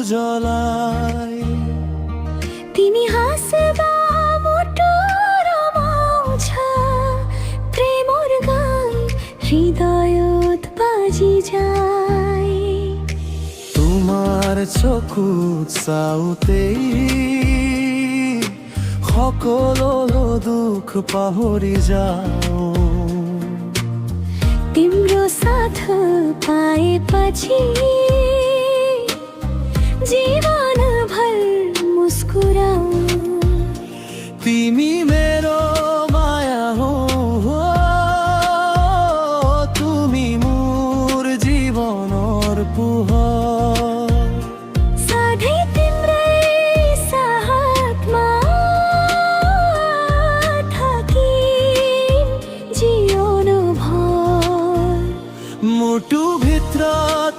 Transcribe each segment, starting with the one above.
জ্বলাই। তিনি হাসবা মোটৰ মাঝা প্ৰেমৰ গান হৃদয়ত বাজি যায়। তোমাৰ চকুত চাওঁতেই সকলো দুখ পাহৰি যাওঁ। तिम्रो साथ पाएपछि जीवन भर मुस्कुराऊ। तिमी मेरो माया हो, তুমি মোৰ জীৱনৰ পোহৰ। सधैँ तिम्रै साथमा থাকিম जीवनभर। मुटु भित्र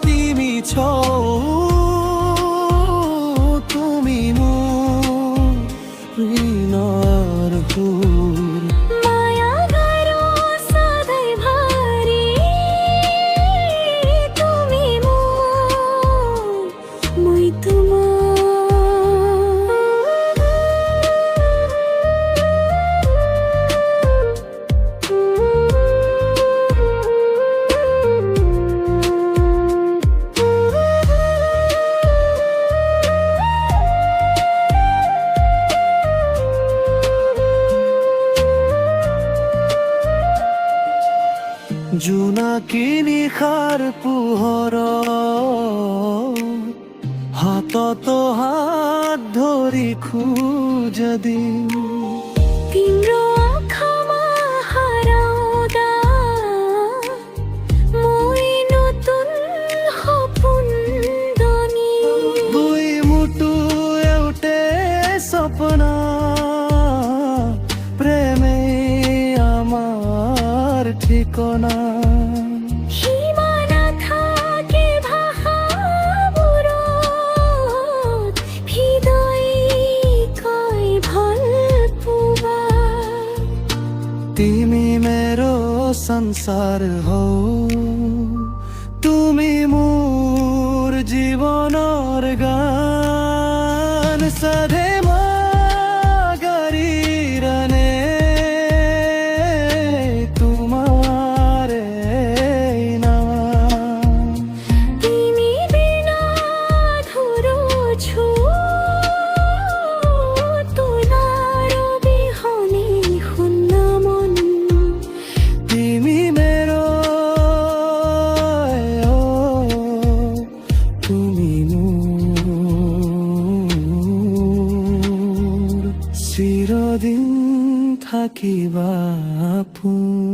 तिमी छौ, তুমি মোৰ হৃদয়ৰ সুৰ। माया गरौ सधैँभरि তুমি মোৰ, মই জোনাকী নিশাৰ পোহৰত হাততো হাত ধৰি খোজ দিম। तिम्रो आँखामा हराउँदा মই নতুন সপোন দনি। दुई मुटु एउटै सपना, प्रेमै আমাৰ ठिकना। সীমা নাথাকে ভাষাবোৰত, হৃদয় কয় ভাল পোৱা। तिमी मेरो संसार हौ, তুমি মোৰ জীৱনৰ গান। सधैँ म गरिरहने तुम्हारे नाम। तिमी बिना अधुरो छु, তোলাৰ বিহনে শূন্য মন। तिमी मेरो তুমি মোৰ চিৰদিন থাকিবা আপোন।